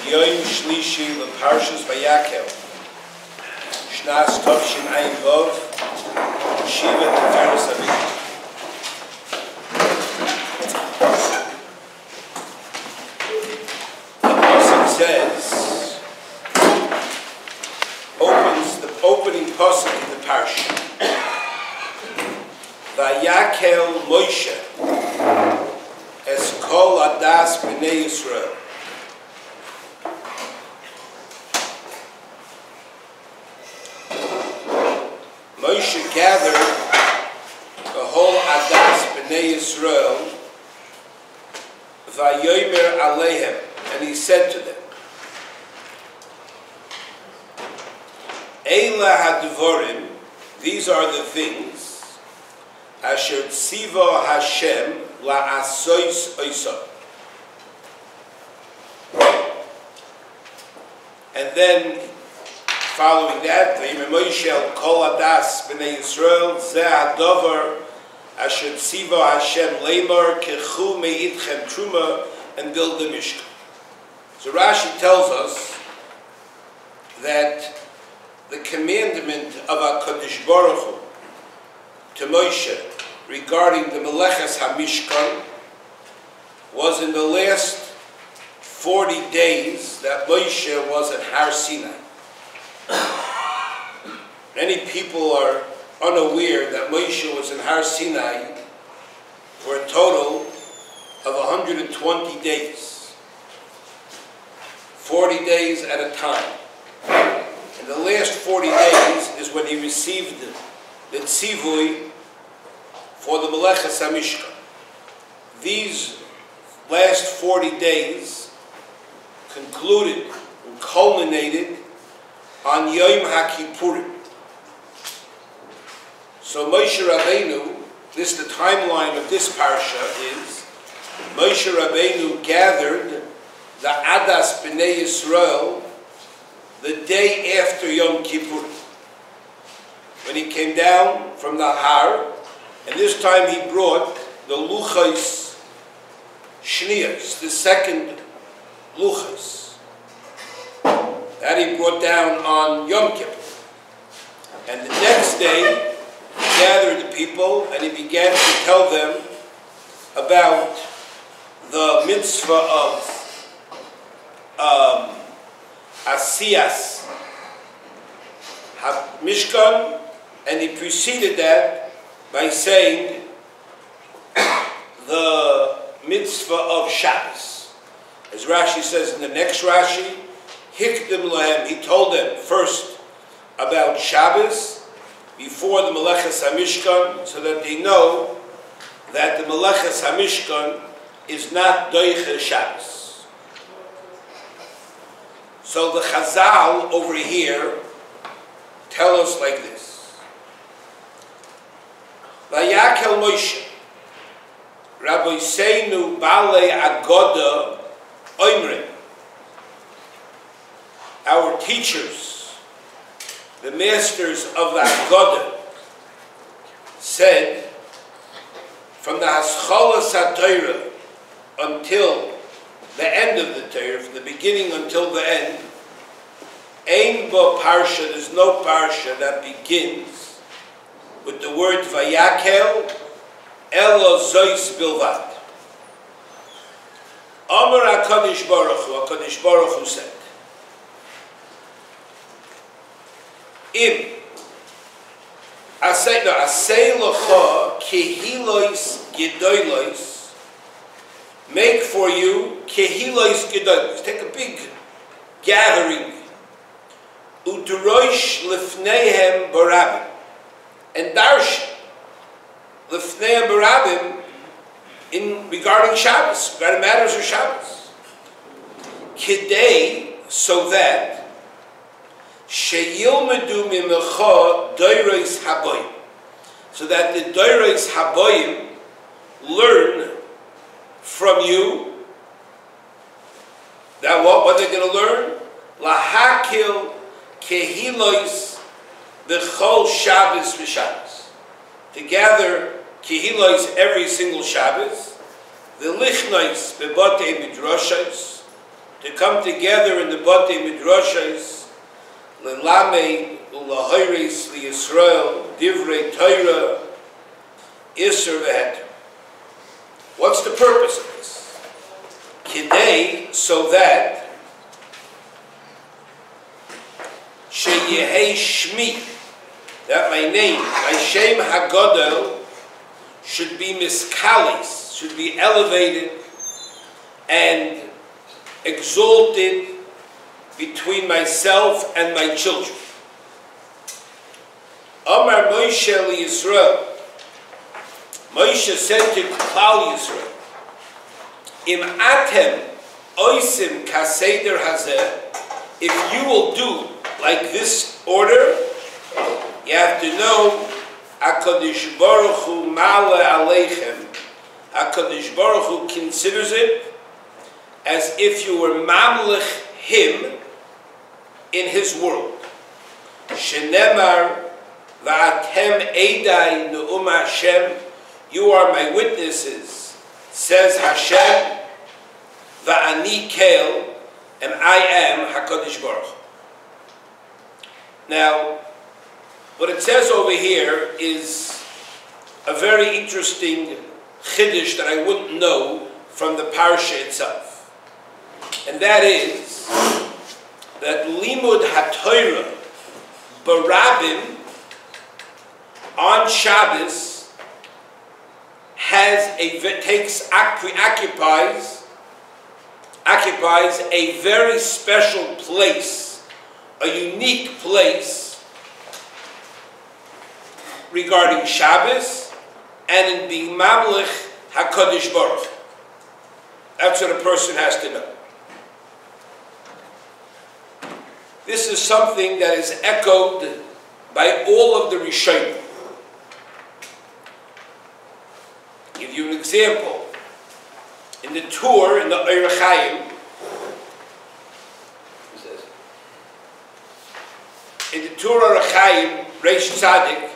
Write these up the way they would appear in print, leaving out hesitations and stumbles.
Yom Shlishi le Parshas Vayakhel. Shnas Tovshin Ayin Vov. Shiva Tiferes Avigdor. The Pasuk says, opens the opening Pasuk in the Parsha. Vayakhel Moshe es kol adas b'nei Yisroel. Moshe gathered the whole adas b'nei Yisroel, vayomer aleihem, and he said to them, Eila hadvorim, these are the things, asher tziva Hashem la'asois oisa. And then, following that, Moshe kol adas b'nei Yisrael ze hadover asher tziva Hashem leimar kechu me'itchem truma, and build the Mishkan. So Rashi tells us that the commandment of HaKadosh Baruch Hu to Moshe regarding the Meleches HaMishkan was in the last 40 days that Moshe was at Har Sinai. Many people are unaware that Moshe was in Har Sinai for a total of 120 days. 40 days at a time. And the last 40 days is when he received the tzivui for the Meleches HaMishkan. These last 40 days concluded and culminated on Yom HaKippurim. So Moshe Rabbeinu, the timeline of this Parsha is, Moshe Rabbeinu gathered the Adas B'nei Yisrael the day after Yom Kippur, when he came down from the Har, and this time he brought the Luchos Shniyos, the second Luchos, that he brought down on Yom Kippur. And the next day, he gathered the people and he began to tell them about the mitzvah of Asiyas Mishkan, and he preceded that by saying the mitzvah of Shabbos. As Rashi says in the next Rashi, Hikdim Lahem, he told them first about Shabbos before the Meleches HaMishkan, so that they know that the Meleches HaMishkan is not Doiche Shabbos. So the Chazal over here tell us like this. Vayakhel Moshe, Rabbi Seinu Balei Agoda Oimrim, our teachers, the masters of the Agoda, said, from the Hascholas HaTorah until the end of the Torah, from the beginning until the end, Ein Bo Parsha, there's no Parsha that begins with the word Vayakhel, Elo Zois Bilvad. Amar HaKadosh Baruch Hu said, Asay Locha Kehilois Gedoylois, make for you Kehilois Gedoylois, take a big gathering, Udurosh Lifneihem Barabim, and Darsh Lifneihem Barabim in regarding Shabbos, regarding matters of Shabbos. Kidei, so that Sheyilmedu Mimecha Doiros Haboyim, so that the Doiros Haboyim learn from you. That what they're going to learn? Lahakil Kehilois B'chol Shabbos v'Shabbos. To gather Kehilois every single Shabbos, the Lichnois B'Batei Midrashos, to to come together in the Batei Midrashos, L'lamed u'lahoyres Yisroel, Divrei Torah, Isser v'heter. What's the purpose of this? Kidei, so that Sheyehei Shmi, that my name, my Shem HaGodel, should be miskalis, should be elevated and exalted between myself and my children. Amar Moshe Yisroel, Moshe said to Klal Yisroel, Im atem oisim kaseder hazeh, if you will do like this order, you have to know HaKadosh Baruch Hu Ma'ale Aleichem. HaKadosh Baruch Hu considers it as if you were mamlech him in his world. Shenemar va'atem eidai ne'um Hashem, you are my witnesses, says Hashem, va'ani kel, and I am HaKadosh Baruch Hu. Now, what it says over here is a very interesting chiddush that I wouldn't know from the Parsha itself. And that is that Limud HaTorah Barabim on Shabbos occupies a very special place, a unique place regarding Shabbos and in being Mamlech HaKadosh Baruch. That's what a person has to know. This is something that is echoed by all of the Rishonim. I'll give you an example. In the tour, in the Ohr Chaim, in the tour Ohr Chaim, Reish Tzadik,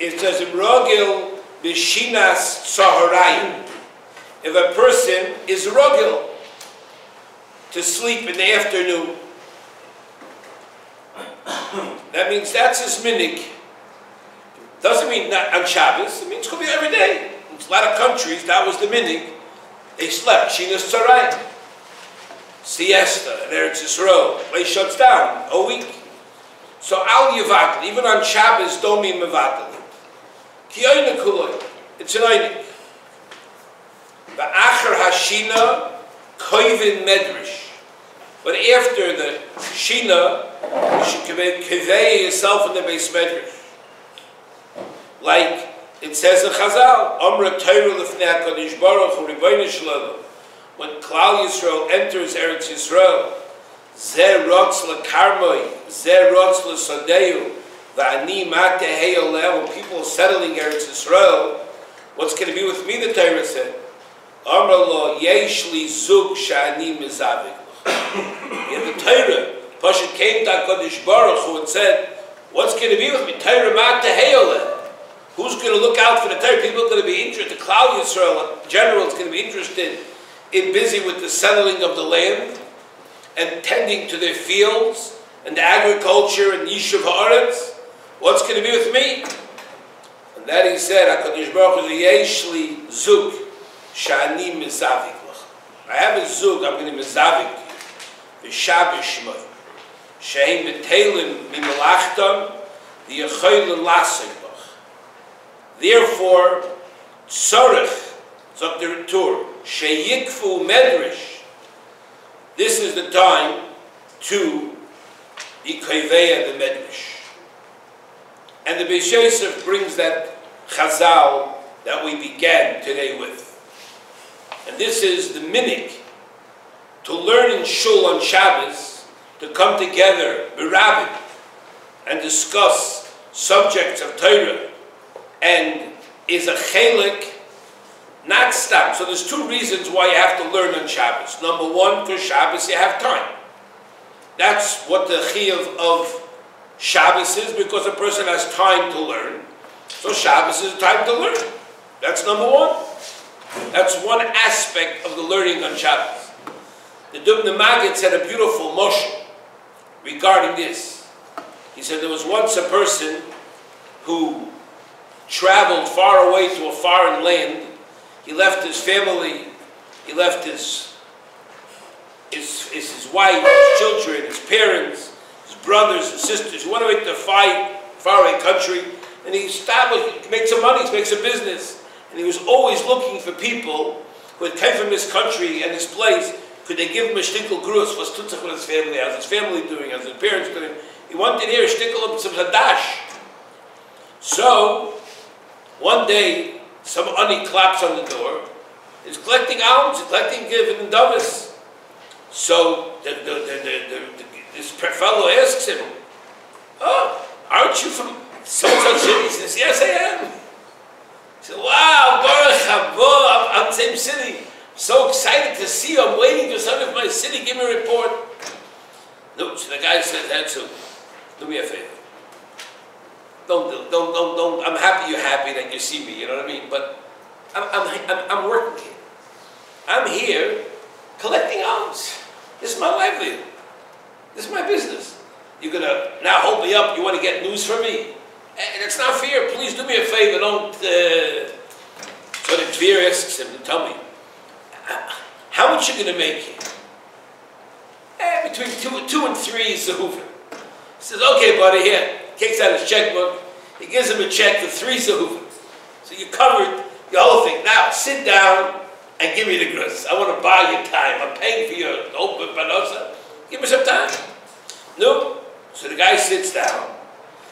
it says, Rogil b'shinas tzaharayim. If a person is rogil to sleep in the afternoon, that means that's his minig. Doesn't mean not on Shabbos, it means it could be every day. In a lot of countries, that was the minig. They slept, shinas tzaharayim. Siesta, and Eretz Yisroel, place shuts down a week. So al yivatel, even on Shabbos, don't mean mevatel. Ki oyne kuloi, it's an oynik. Va'achar hashina koivin medrash. But after the shina, you should convey yourself in the base medrash. Like it says in Chazal, Amra Torah lefnei HaKadosh Baruch Hu Ribono Shel Olam. When Klal Yisroel enters Eretz Yisroel, Zeh rotz lekarmoi, Zeh rotz lesadeu, va'ani matehei oleh. When people are settling Eretz Yisroel, what's going to be with me? The Torah said, Amar lo yesh li zug sha'ani mizavik. In the Torah, Pasha came to HaKadosh Baruch Hu and said, what's going to be with me? Torah matehei oleh. Who's going to look out for the Torah? People are going to be interested. The Klal Yisroel in general is going to be interested in busy with the settling of the land and tending to their fields and the agriculture and Yishuv Haaretz. What's going to be with me? And that he said, HaKadosh Baruch Hu yesh li zug sha'ani mizavik lach. I have a zug, I'm going to mizavik to you. V'shabbos shmoi. She'im b'teilim mimelachtam v'yechoylin lasik lach. Therefore, tzorech, zok the Tur, sheyikfu medrash. This is the time to be koveya the medrash. And the Beis Yosef brings that chazal that we began today with. And this is the minik to learn in shul on Shabbos, to come together, b'rabim, and discuss subjects of Torah, and is a chelik, not stop. So there's two reasons why you have to learn on Shabbos. Number one, for Shabbos you have time. That's what the chiyuv of Shabbos is, because a person has time to learn. So Shabbos is a time to learn. That's number one. That's one aspect of the learning on Shabbos. The Dubna Maggid said a beautiful moshel regarding this. He said there was once a person who traveled far away to a foreign land. He left his family, he left his wife, his children, his parents, his brothers and sisters. He went away to a faraway country, and he established, he made some money, he made some business. And he was always looking for people who had come from his country and his place. Could they give him a shtickle grus? What's tutzach with his family? How's his family doing? How's his parents doing? He wanted to hear a shtickle of some hadash. So, one day, some ani claps on the door. He's collecting alms, he's collecting giving davis. So, this fellow asks him, "Oh, aren't you from so-and-so city?" He says, "Yes, I am." He said, "Wow, Baruch haba, I'm in the same city. So excited to see you. I'm waiting for someone from my city. Give me a report." No, so the guy said, "That's do me a favor. Don't. I'm happy you're happy that you see me. You know what I mean? But I'm working here. I'm here collecting alms. This is my livelihood. This is my business. You're gonna now hold me up. You want to get news from me? And it's not fair. Please do me a favor. Don't." So the Tiferes asks him to tell me, "How much you going to make here?" Between two and three zehuvim. He says, "Okay, buddy, here." Takes out his checkbook. He gives him a check for 3 zehuvim. So you covered the whole thing. Now sit down and give me the grus. I want to buy your time. I'm paying for your open panosa. Give me some time. No. So the guy sits down,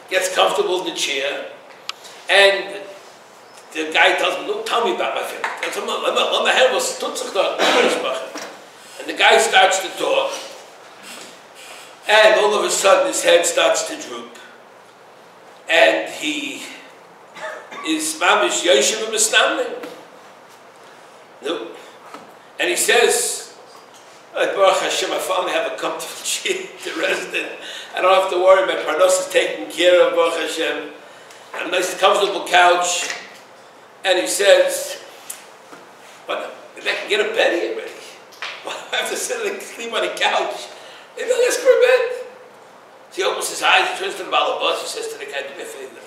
gets comfortable in the chair, and the guy tells him, "Don't tell me about my family." And the guy starts to talk, and all of a sudden his head starts to droop, and he is mamish yoshev mistamnim. No, and he says, "Baruch Hashem, I finally have a comfortable chair to rest in. I don't have to worry. My parnos is taken care of. Baruch Hashem. I have a nice, comfortable couch." And he says, "But if I can get a bed here already, why do I have to sit and sleep on a couch? Maybe I'll ask for a bed." So he opens his eyes, he turns to the balabas, he says to the guy, "Do me a favor.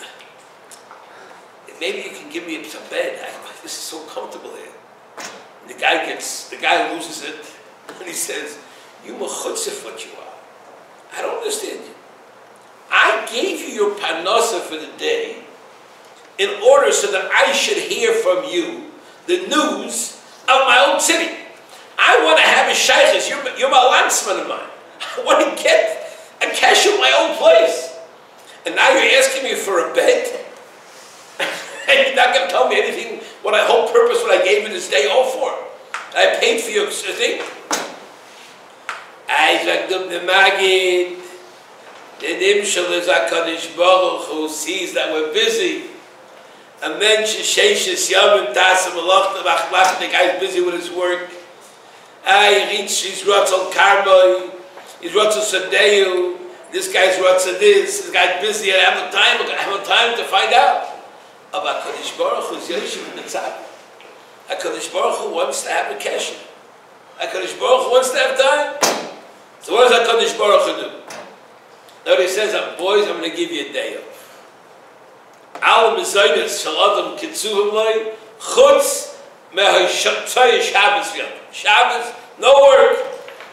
Maybe you can give me some bed. This is so comfortable here." And the guy loses it, and he says, "You mechutzif what you are. I don't understand you. I gave you your parnasa for the day in order so that I should hear from you the news of my own city. I want to have a shaykhis. You're my landsman of mine. I want to get a cash at my own place. And now you're asking me for a bed? And you're not going to tell me anything, what I whole purpose, what I gave you this day all for. I paid for your thing." I like the Maggid. The Nimshal is HaKadosh Baruch who sees that we're busy. And then Sheshes Yamim Tasam Malach the guy's busy with his work. He reads his Ratzal Karmoi, his Ratzal Sadeu. This guy's Ratzal this guy's busy. I have no time to find out. About HaKadosh Baruch Hu's Yoshev in the Tzad. HaKadosh Baruch Hu wants to have a kesher. HaKadosh Baruch Hu wants to have time. So what does HaKadosh Baruch Hu do? Now he says, "Boys, I'm going to give you a day off. Al mezaynis shel adam kitzuhim lay chutz me'hashatzay Shabbos v'yom." Shabbos, no work.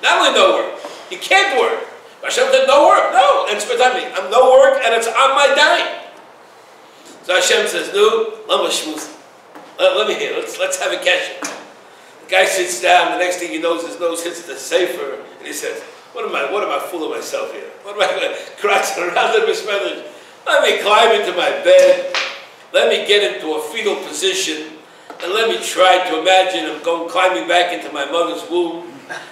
Not only no work, you can't work. Hashem said no work. No, it's I'm no work, and it's on my dime. So Hashem says, "No, let me hear. Let's have a kesher." The guy sits down. The next thing he knows, his nose hits the sefer, and he says, What am I fooling myself here? What am I crouching around in this message? Let me climb into my bed. Let me get into a fetal position, and let me try to imagine I'm climbing back into my mother's womb,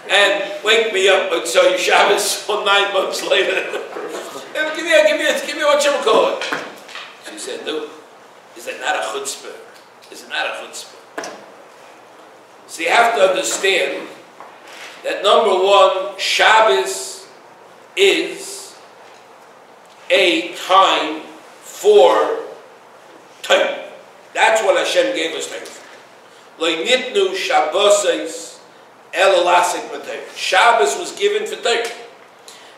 and wake me up and tell you Shabbos 9 months later. Give me what you call it. She said, "No, is that not a chutzpah? Is it not a chutzpah?" So you have to understand that number one, Shabbos is a time Torah. That's what Hashem gave us Torah. Lo nitnu Shabbos el lasik b'Torah. Shabbos was given for Torah.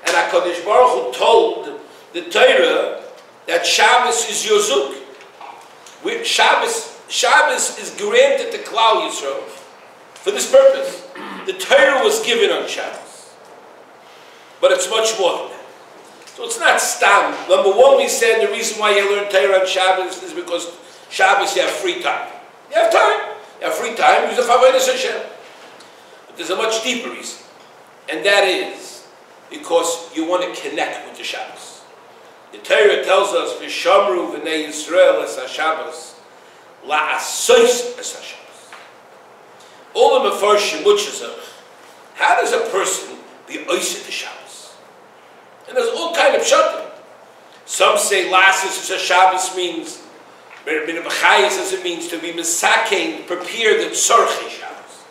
And HaKadosh Baruch Hu told the Torah that Shabbos is Yozuk. Shabbos is granted to Klal Yisroel for this purpose. The Torah was given on Shabbos. But it's much more than that. So it's not stam. Number one, we said the reason why you learn Torah on Shabbos is because Shabbos you have free time. You have time. You have free time. Use the Avodas Hashem. But there's a much deeper reason. And that is because you want to connect with the Shabbos. The Torah tells us, V'shamru v'nei Yisroel es ha-Shabbos, la'asois es ha-Shabbos. All the Mefarshim, which is how does a person be oised the Shabbos? And there's all kind of pshatim. Some say la'asos es ha-Shabbos means, B'nei says it means to be misakein, prepare the tzorchei Shabbos.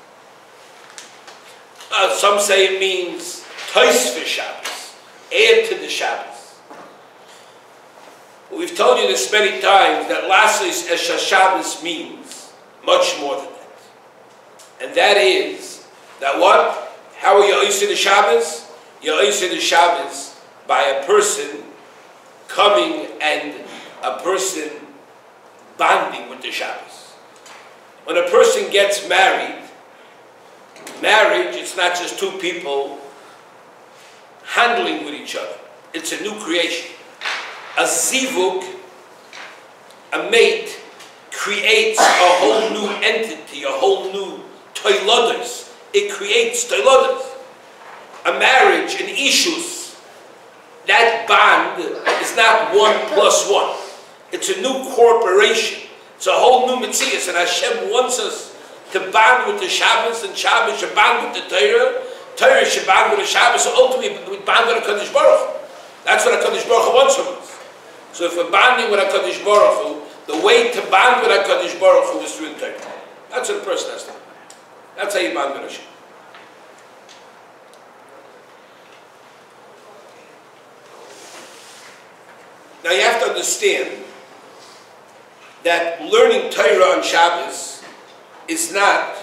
Some say it means tois for Shabbos, add to the Shabbos. We've told you this many times that Lasos es Shabbos means much more than that. And that is, that what? How are you oised the Shabbos? You're oised the Shabbos by a person coming and a person bonding with the Shabbos. When a person gets married, marriage, it's not just two people handling with each other. It's a new creation. A zivug, a mate, creates a whole new entity, a whole new toilodas. It creates toilodas. A marriage, an ishus, that bond is not 1 + 1. It's a new corporation. It's a whole new metzias, and Hashem wants us to bond with the Shabbos, and Shabbos should bond with the Torah. Torah should bond with the Shabbos, so ultimately we bond with HaKadosh Baruch Hu. That's what HaKadosh Baruch Hu wants from us. So if we're bonding with HaKadosh Baruch Hu, the way to bond with HaKadosh Baruch Hu is through the Torah. That's what a person has to do. That's how you bond with Hashem. Now you have to understand that learning Torah on Shabbos is not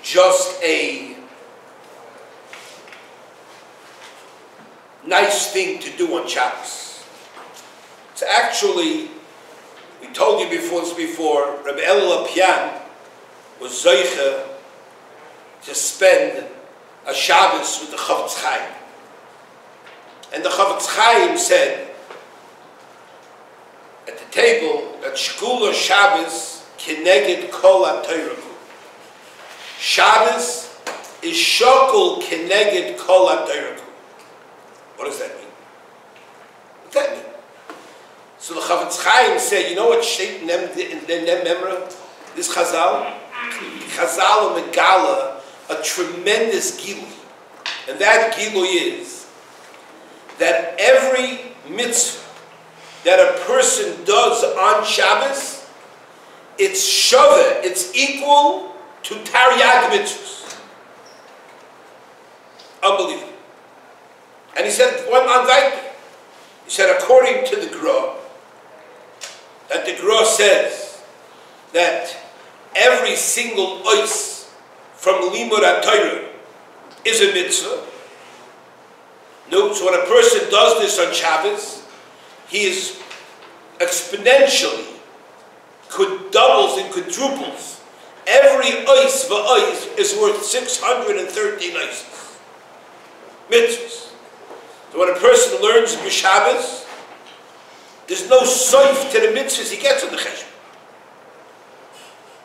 just a nice thing to do on Shabbos. It's actually, we told you before, Rabbi Elul Apian was zoiche to spend a Shabbos with the Chavetz Chaim. And the Chavetz Chaim said at the table that Shkula Shabbos keneged kol ha-Torah. Shabbos is shokul keneged kol ha-Torah. What does that mean? What does that mean? So the Chavetz Chaim said, you know what Sheit Nem Memra? This Chazal? Chazal Megala, a tremendous gilui. And that gilui is that every mitzvah that a person does on Shabbos, it's shaveh, it's equal to Taryag mitzvahs. Unbelievable. And he said, he said, according to the Gra, that the Gra says that every single ois from Limud HaTorah is a mitzvah. No, so when a person does this on Shabbos, he is exponentially doubles and quadruples. Every ois v'ois is worth 613 oises. Mitzvahs. So when a person learns b'Shabbos, there's no soif to the mitzvahs he gets on the cheshbon.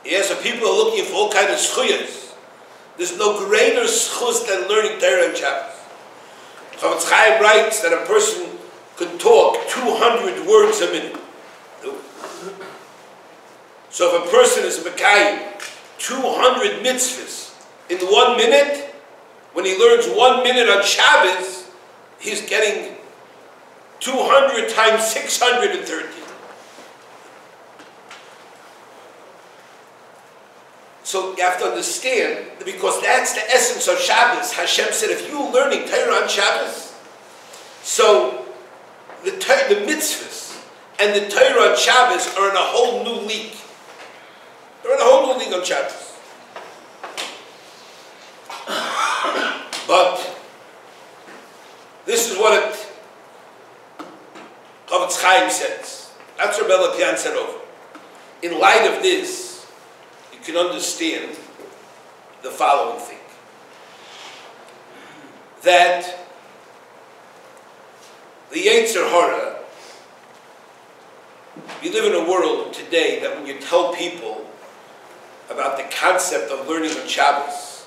Yes, so people are looking for all kinds of schuyas. There's no greater schus than learning Torah on Shabbos. Chavetz Chaim writes that a person can talk 200 words a minute. So if a person is mekayim 200 mitzvahs in 1 minute, when he learns 1 minute on Shabbos, he's getting 200 times 613. So you have to understand, because that's the essence of Shabbos. Hashem said, if you're learning Torah on Shabbos, so the mitzvahs and the Torah on Shabbos are in a whole new league. They're in a whole new league on Shabbos. But this is what Chavetz Chaim says. That's what Rebbe Pian said over. In light of this, you can understand the following thing. That the Yetzer Hara, we live in a world today that when you tell people about the concept of learning on Shabbos,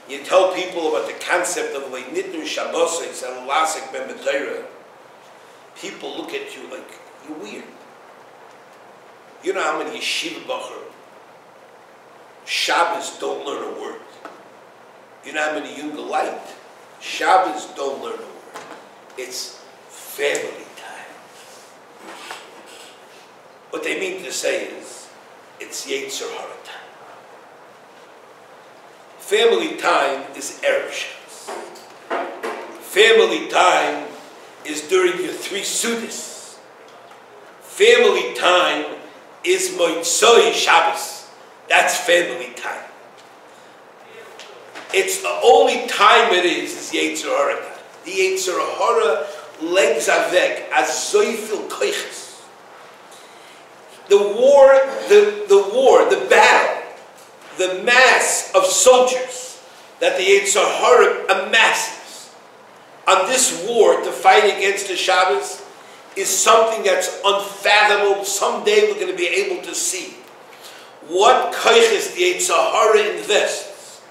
you tell people about the concept of Le'nitnu Shabbos and Lasik Ben B'Torah, people look at you like, you're weird. You know how many yeshiva bacher Shabbos don't learn a word. You know how many Yunga light Shabbos don't learn a word. It's family time. What they mean to say is, it's Yetzer Hara time. Family time is Erev Shabbos. Family time is during your 3 Sudas. Family time is Motzoi Shabbos. That's family time. It's the only time it is Yetzer Hara time. The Yetzer Hara legs avek as zoifil koiches. The war, the battle, the mass of soldiers that the Yetzer Hara amasses on this war to fight against the Shabbos is something that's unfathomable. Someday we're going to be able to see what koiches the Yetzer Hara invests.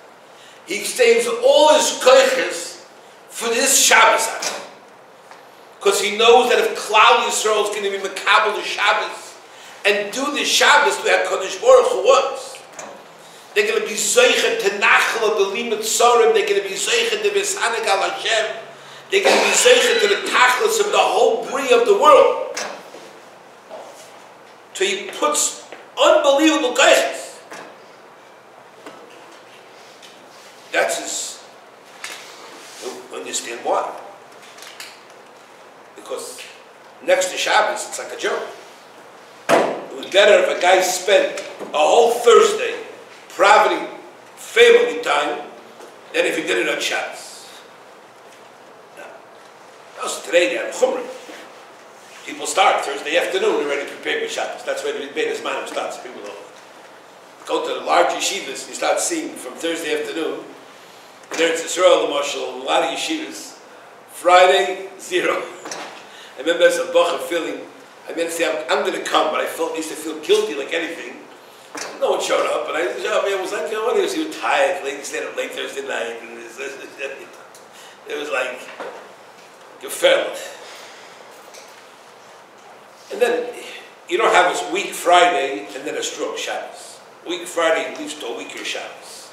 He saves all his koiches for this Shabbos hour. Because he knows that if Klal Yisroel is going to be Makabel the Shabbos and do the Shabbos the HaKadosh Baruch Hu wants, they're going to be Zoichet to Nachla B'Limat Sorim, they're going to be Zoichet to V'Saneg Al Hashem, they're going to be Zoichet to the Tachlis of the whole Bri of the world. So he puts unbelievable guidance. That's his. You'll understand why. Because next to Shabbos, it's like a joke. It was better if a guy spent a whole Thursday providing family time than if he did it on Shabbos. Now, also today they have Chumrah. People start Thursday afternoon already preparing for Shabbos. That's where the Beis Manim starts. People go to the large yeshivas, you start seeing from Thursday afternoon. And there it's Yisroel, the marshal, a lot of yeshivas. Friday, 0. I remember as a bacher feeling, I meant to say, I'm going to come, but I used to feel guilty like anything. No one showed up, and I was like, you know what, he was tired, stayed up late Thursday night, and it was like, gefällt. And then, you don't have a week Friday, and then a stroke Shabbos. Week Friday leads to a weaker Shabbos.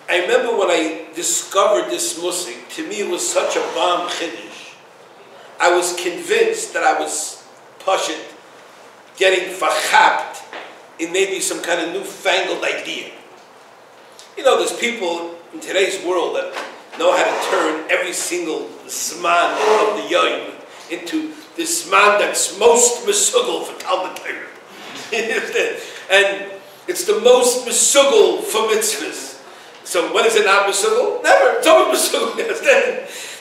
I remember when I discovered this musik, to me it was such a bomb chiddush. I was convinced that I was pashut, getting fachapt in maybe some kind of newfangled idea. You know, there's people in today's world that know how to turn every single zman of the yom into the zman that's most mesugel for Talmud Torah. And it's the most mesugel for mitzvahs. So when is it not mesugel? Never. It's always mesugel.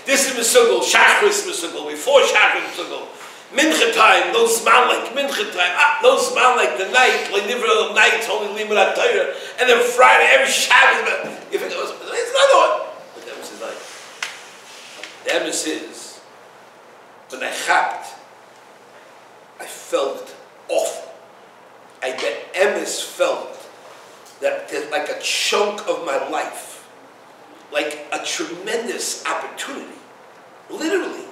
This is mesugel. Shachris mesugel. Before Shachris mesugel. Mincha time. Those zman like mincha time. Those zman like the night. Like nivra of nights. Only limud Torah. And then Friday, every Shabbos. If it goes, it's another one. But the emes is like. The emes is when I chapped, I felt awful. The emes felt that like a chunk of my life, like a tremendous opportunity, literally.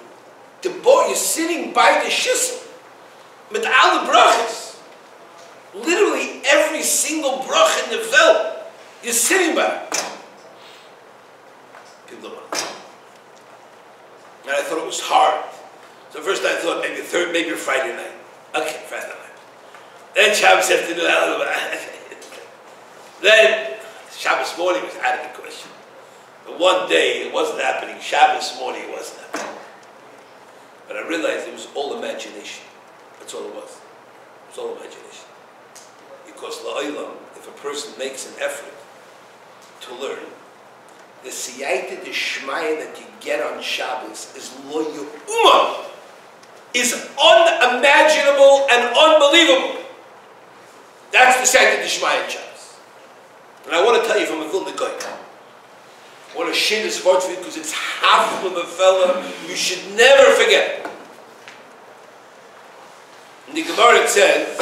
The boy is sitting by the shisel, with all the brachas. Literally every single bracha in the Welt is sitting by. People don't want. And I thought it was hard. So first I thought maybe Friday night. Okay, Friday night. Then Shabbos afternoon. Then Shabbos morning was out of the question. But one day it wasn't happening. Shabbos morning it wasn't happening. But I realized it was all imagination. That's all it was. It was all imagination. Because la'olam, if a person makes an effort to learn, the siyata d'shmaya that you get on Shabbos is lo yu'uman, is unimaginable and unbelievable. That's the siyata d'shmaya in Shabbos. And I want to tell you from a Vilna Goy, I want to share this word for you because it's half of a fella you should never forget. In the Gemara it says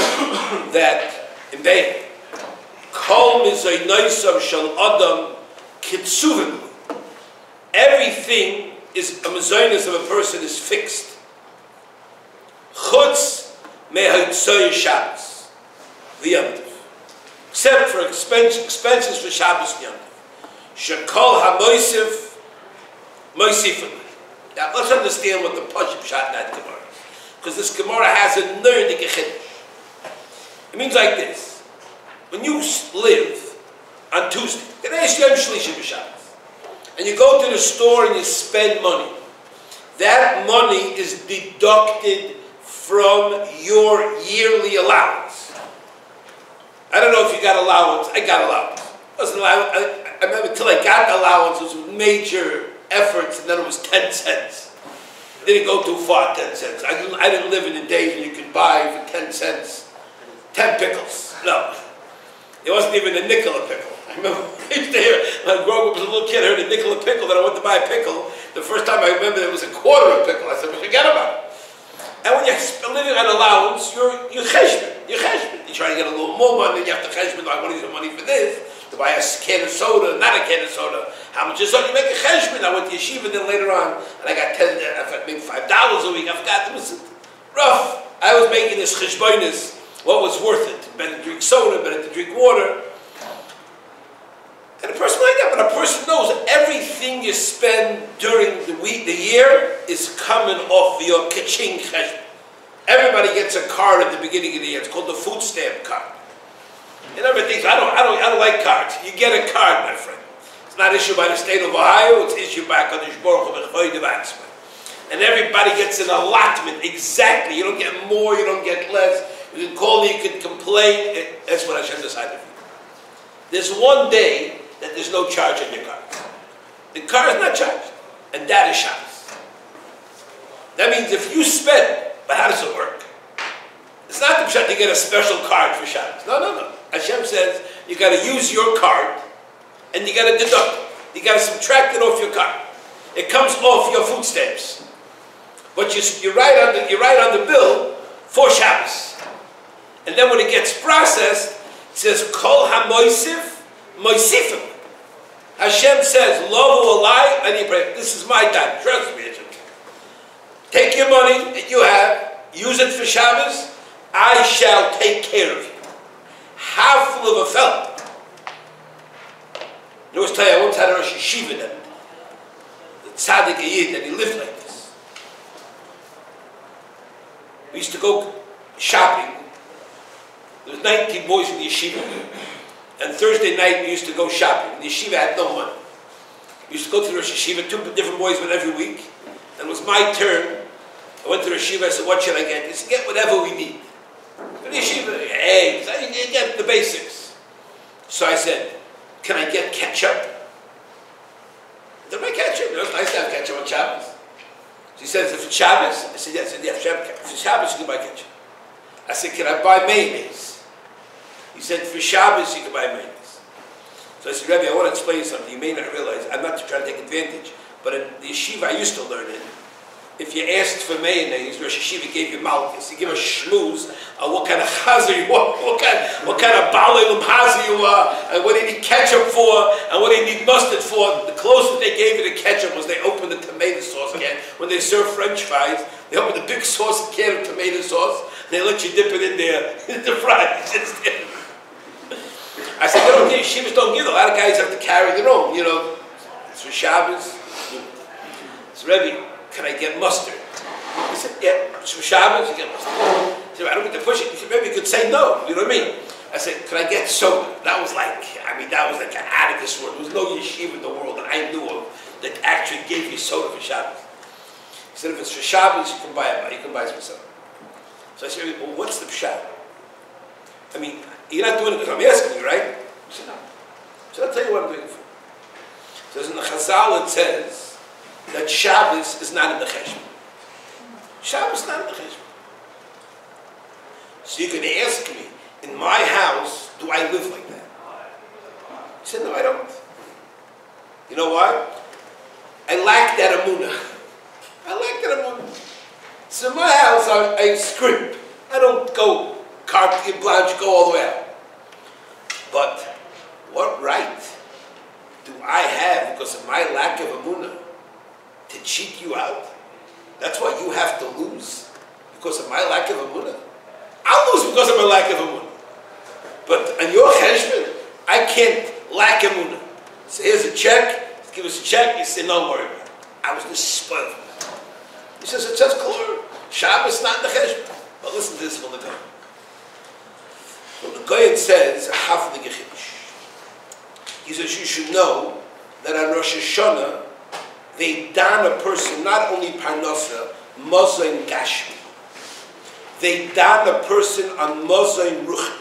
that in Bein, Kol mizaynaisav shel adam kitsuvim. Everything is a mizaynis of a person is fixed. Chutz mehaytzoy Shabbos v'yamtiv, except for expenses for Shabbos and Yom Tov. Shekol hamoisif moisifim. Now let's understand what the Parsha shot in that Gemara, because this Gemara has a nerdik chiddush. It means like this: when you live on Tuesday, and you go to the store and you spend money, that money is deducted from your yearly allowance. I don't know if you got allowance. I got allowance. I remember until I got the allowance, it was major efforts, and then it was 10 cents. It didn't go too far, 10 cents. I didn't live in the days when you could buy for 10 cents 10 pickles. No. There wasn't even a nickel a pickle. I remember I used to hear, when I grew up as a little kid, I heard a nickel a pickle, then I went to buy a pickle. The first time I remember it was a quarter a pickle. I said, well, forget about it. And when you're living on allowance, you're cheshbon. You're cheshbon. You try to get a little more money, you have to cheshbon, I want to use money for this, to buy a can of soda, not a can of soda. How much is so you make a cheshbon? I went to yeshiva then later on, and I got maybe $5 a week. I forgot. It was rough. I was making this cheshbonis. What was worth it? Better to drink soda, better to drink water. And a person like that, but a person knows everything you spend during the week, the year, is coming off your kaching cheshbon. Everybody gets a card at the beginning of the year. It's called the food stamp card. And everybody thinks, I don't like cards. You get a card, my friend. It's not issued by the state of Ohio. It's issued by Kadosh Baruch Hu. And everybody gets an allotment exactly. You don't get more. You don't get less. You can call me, you can complain. That's what Hashem decided for you. There's one day that there's no charge on your car. The car is not charged. And that is Shabbos. That means if you spend, but how does it work? It's not the pshat to get a special card for Shabbos. No. Hashem says you got to use your card and you got to deduct it. You got to subtract it off your card. It comes off your food stamps. But you write on the bill for Shabbos. And then when it gets processed, it says, Kol ha-moisif, moisifim. Hashem says, Lo alai, and you pray, this is my time, trust me. Take your money that you have, use it for Shabbos, I shall take care of you. How full of a fellow. I always tell you, I once had a Rosh Yeshiva that, the tzaddik Yid, and he lived like this. We used to go shopping. There was 19 boys in the yeshiva, and Thursday night we used to go shopping. The yeshiva had no money. We used to go to the Rosh Yeshiva, 2 different boys went every week, and it was my turn. I went to the yeshiva, I said, what should I get? He said, get whatever we need. For the yeshiva, eggs, I get the basics. So I said, can I get ketchup? Don't I ketchup? It's nice to have ketchup on Shabbos. So he said, is it for Shabbos? I said, yes. He said, yeah, for Shabbos you can buy ketchup. I said, can I buy mayonnaise? He said, for Shabbos you can buy mayonnaise. So I said, Rebbe, I want to explain you something. You may not realize, I'm not trying to take advantage, but in the yeshiva I used to learn in, if you asked for mayonnaise, Rosh Yeshiva gave you malchus. He gave a shmooze on what kind of chazer you are, what kind of balei chazer you are, and what do you need ketchup for, and what do you need mustard for. The closest they gave you to ketchup was they opened the tomato sauce can. When they serve French fries, they open the big sauce can of tomato sauce, and they let you dip it in there, the fries. I said, they don't give, yeshivas don't give. A lot of guys have to carry their own, you know. It's for Shabbos. So Rebbe, can I get mustard? He said, yeah, it's for Shabbos, you get mustard. He said, I don't need to push it. He said, maybe you could say no, you know what I mean? I said, can I get soda? That was like out of this world. There was no yeshiva in the world that I knew of that actually gave you soda for Shabbos. He said, if it's for Shabbos, you can buy some soda. So I said, well, what's the pshat? I mean, you're not doing it because I'm asking you, right? He said, no. So I'll tell you what I'm doing it for. It says in the Chazal, it says that Shabbos is not in the cheshbon. Shabbos is not in the cheshbon. So you're going to ask me, in my house, do I live like that? He said, no, I don't. You know why? I lack that emunah. I lack that emunah. So in my house, I scrimp. I don't go carte blanche, go all the way out. But what right do I have, because of my lack of emunah, to cheat you out? That's why you have to lose, because of my lack of emunah. I'll lose because of my lack of emunah. But on your cheshbon, I can't lack emunah. So here's a check, give us a check, you say, don't worry about it. I was just spoiled. He says, it says clear. Shabbos not in the cheshbon. But listen to this from the Goyen. Well, the Goyen says, half of the Gechidish. He says, you should know that on Rosh Hashanah, they don a person not only parnasa, mozain gashmi. They don a person on mozain ruchni.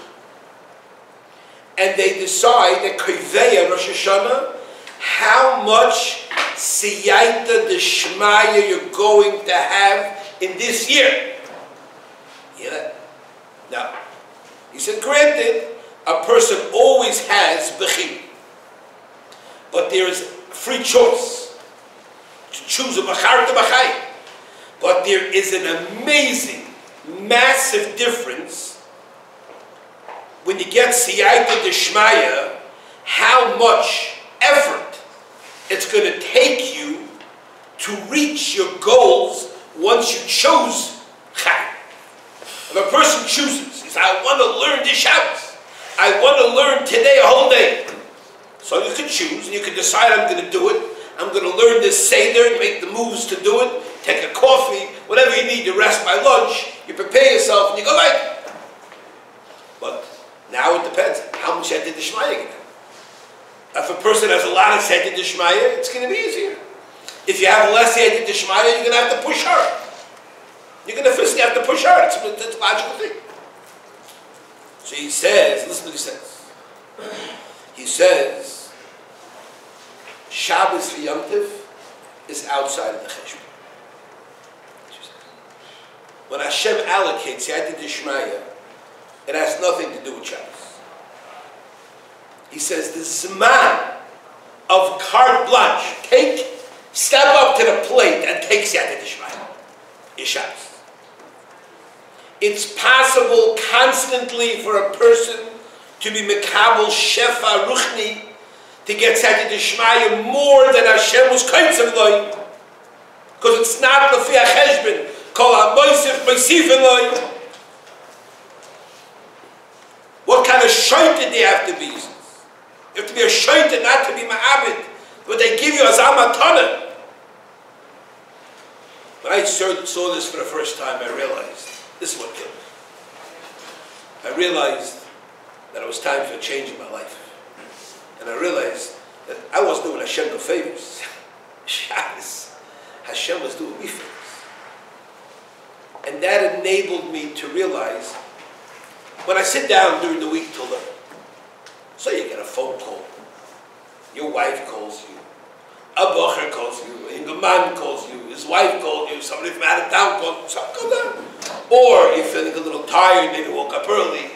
And they decide that Koveya Rosh Hashanah, how much siyata d'shmaya you're going to have in this year. You hear that? Now, he said, granted, a person always has bechir. But there is free choice to choose a bachar to bachai. But there is an amazing, massive difference when you get siyata d'shmaya, how much effort it's going to take you to reach your goals once you choose chai. If a person chooses, he says, I want to learn this Shabbos. I want to learn today a whole day. So you can choose, and you can decide, I'm going to do it. I'm going to learn this Seder, make the moves to do it, take a coffee, whatever you need to rest by lunch. You prepare yourself, and you go like it. But now it depends. How much Siyata d'shmaya you have. If a person has a lot of Siyata d'shmaya, it's going to be easier. If you have less Siyata d'shmaya, you're going to have to push hard. You're going to physically have to push hard. It's a logical thing. So he says, listen to what he says. He says, Shabbos for Yom Tov is outside of the cheshbon. When Hashem allocates Siyata d'shmaya, it has nothing to do with Shabbos. He says the Zman of carte blanche, step up to the plate and take Siyata d'shmaya, is Shabbos. It's possible constantly for a person to be mekabel shefa ruchni, to get Siyata d'shmaya more than Hashem was kaitzav loy, because it's not lefi hacheshbon. Kol ha-moisef moisifin loy. What kind of shaita do you have to be? You have to be a shaita, not to be ma'abed. But they give you a zamatana. When I saw this for the first time, I realized this is what killed me. I realized that it was time for a change in my life. And I realized that I wasn't doing Hashem no favors. Shabbos, Hashem was doing me favors. And that enabled me to realize, when I sit down during the week to learn, so you get a phone call, your wife calls you, a bocher calls you, a man calls you, his wife calls you, somebody from out of town calls you, something goes on. Or you're feeling a little tired, maybe woke up early,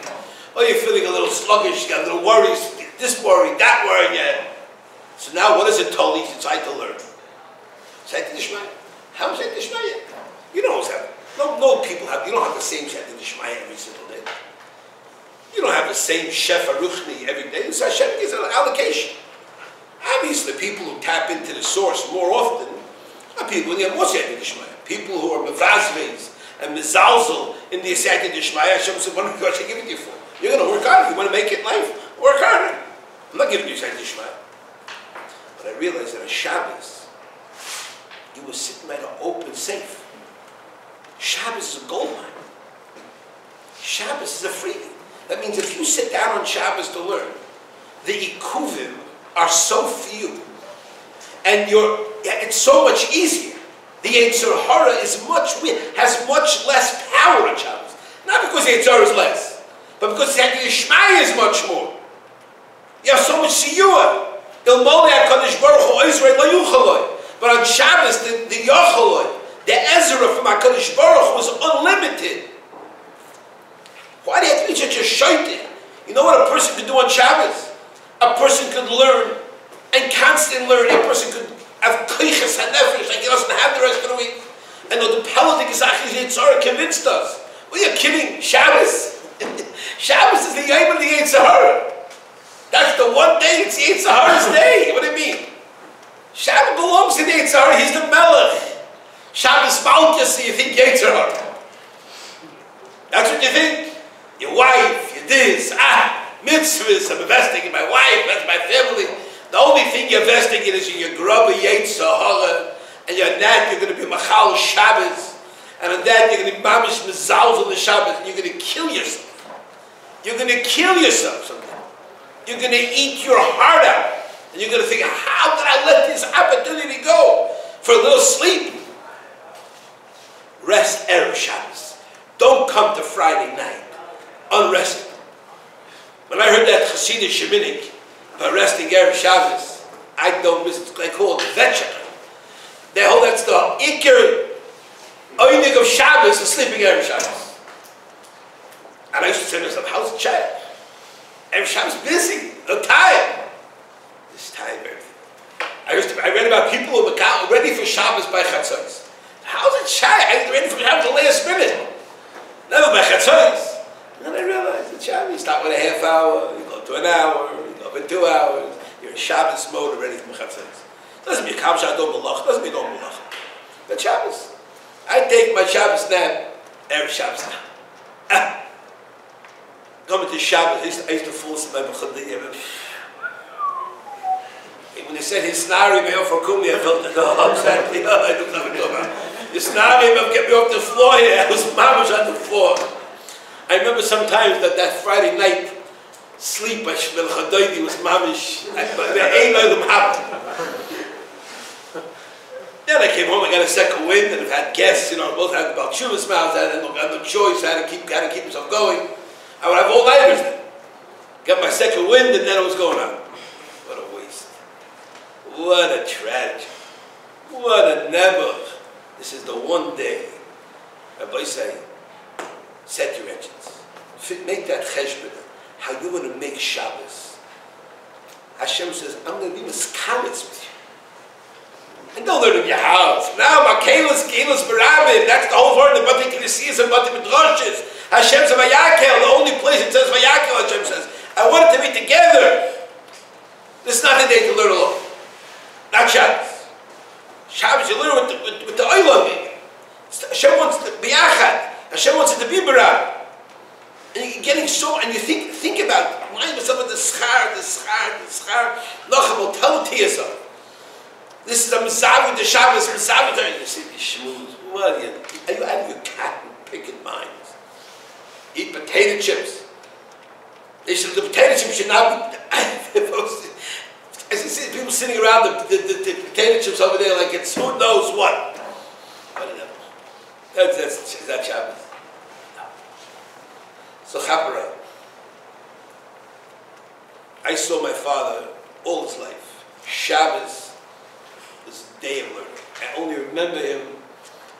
or you're feeling a little sluggish, you got a little worries, this worry, that worry, yeah. So now what is it told you? It's time to learn. Siyata d'shmaya. How is Siyata d'shmaya? You know what's happening. No people have, you don't have the same Siyata d'shmaya every single day. You don't have the same shefa ruchni every day. So Hashem gives an allocation. Obviously, people who tap into the source more often are people who have more Siyata d'shmaya. People who are mevazves and mezalzel in the Siyata d'shmaya. Hashem said, what am I giving it you for? You're going to work hard. You want to make it in life? Work harder. I'm not giving you Siyata d'shmaya. But I realized that on Shabbos, you were sitting by the open safe. Shabbos is a gold mine. Shabbos is a freebie. That means if you sit down on Shabbos to learn, the ikuvim are so few, and it's so much easier. The Yetzer Hara has much less power on Shabbos. Not because the Yitzhar is less, but because the Yishmai is much more. You have so much siyua. But on Shabbos, the Yochaloi, the Ezra from HaKadosh Baruch was unlimited. Why do you have to be such a shaitan? You know what a person could do on Shabbos? A person could learn and constantly learn. A person could have klichas hanefesh like he doesn't have the rest of the week. And the Peladik Yitzhar convinced us. Well, you're kidding. Shabbos? Shabbos is the Yom of the Yitzhar. That's the one day, it's Yitzhar's day. What do you mean? Shabbos belongs to the Yitzhar, he's the Melech. Shabbos Malchus, so you think Yitzhar. That's what you think? Your wife, your this, mitzvahs, I'm investing in my wife, that's my family. The only thing you're investing in is your grubber Yitzhar, and you're not, you're going to be Machal Shabbos, and on that you're going to be Mamish Mezalz on the Shabbos, and you're going to kill yourself. You're going to kill yourself someday. You're going to eat your heart out. And you're going to think, how did I let this opportunity go? For a little sleep. Rest Erev Shabbos. Don't come to Friday night unrested. When I heard that Hasidic Sheminik about resting Erev Shabbos, I don't miss it. They call it Vetchak. They hold that's the Iker Oinig of Shabbos, the sleeping Erev Shabbos. And I used to say to myself, how's the child? Erev Shabbos busy, no time. This time, I read about people who are ready for Shabbos by Chatzos. How's it shy? I'm ready for Shabbos the last minute. Never by Chatzos. And then I realized that Shabbos, you start with a half hour, you go to an hour, you go for 2 hours, you're in Shabbos mode already from Chatzos. Doesn't mean Kam Shadom Malach, doesn't mean Dom Malach. But Shabbos. I take my Shabbos nap, Erev Shabbos nap. Coming to Shabbos, I used to fall asleep by Mechadiyah. When they said his snari may offer kumi, I felt like, oh, exactly. I don't know what to talk about. His snari may get me off the floor here. I was mamash on the floor. I remember sometimes that Friday night sleep by Shmuel Chadoidi was mamish. The ain't let them happen. Then I came home, I got a second wind, and I've had guests, both had about Shuvas mouths, I had no choice, I had to keep myself going. I would have all-nighters then. Got my second wind, and then it was going on. What a waste. What a tragedy. What a nebuch. This is the one day. Rabbi say, set your engines. Make that cheshbon. How you going to make Shabbos. Hashem says, I'm going to be miskalis with you. And don't learn in your house. Now, Makelis, Kelis, Barabim, that's the whole word, the Bati Kinesiyas and Bati Midrashis. Hashem says Vayakhel, the only place it says Vayakhel, Hashem says, I want it to be together. This is not the day to learn alone. Not Shabbos. Shabbos, you learn with the Oilam. Hashem wants to be Achad. Hashem wants it to be Barab. And you're getting so, and you think about, remind yourself of the schar, Lachem will tell it to yourself. This is a Misavi, the Shabbos, Misavi, you see these shmooze. What are you out of your cat and picking minds? Eat potato chips. The potato chips should not be, as you see people sitting around the potato chips over there like it's who knows what. That's Shabbos. No. So Chapara, I saw my father all his life. Shabbos was a day of learning. I only remember him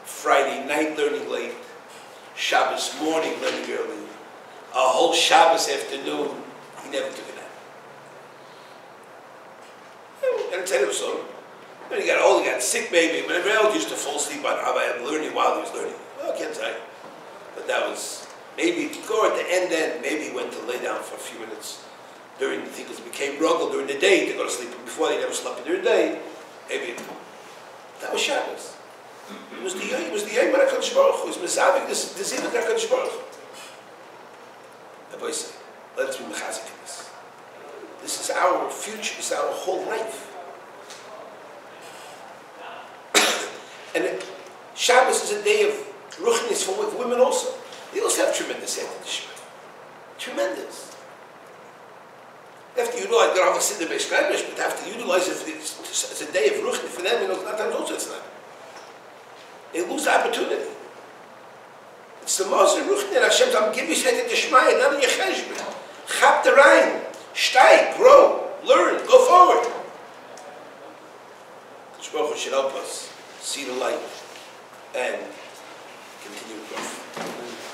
Friday night learning late, Shabbos morning learning early, a whole Shabbos afternoon, he never took a nap. And it's end of so. When he got old, he got sick maybe. Whenever else used to fall asleep on Abba and learning while he was learning. Well, I can't tell you. But that was, maybe to go at the end then, maybe he went to lay down for a few minutes during the thing, because it became Brog during the day to go to sleep. Before they never slept during the day. Maybe that was Shabbos. It was the Yom of HaKadosh Baruch Hu. It was Mesavik, this Yom of HaKadosh Baruch Hu. The boy said, let us be mechazik in this. This is our future, this is our whole life. And Shabbos is a day of ruchnis for women also. They also have tremendous Eretz. Tremendous. They have to utilize, they don't have to sit in the Beis Kleibish, but they have to utilize it as a day of ruchnis for them, sometimes also it's not. They lose the opportunity. It's the most ruchnin. Hashem says, I'm giving you Seder Deshmaya, not on your cheshbon. Chap the Rhein. Steig, grow, learn, go forward. Baruch Hu should help us see the light and continue growth.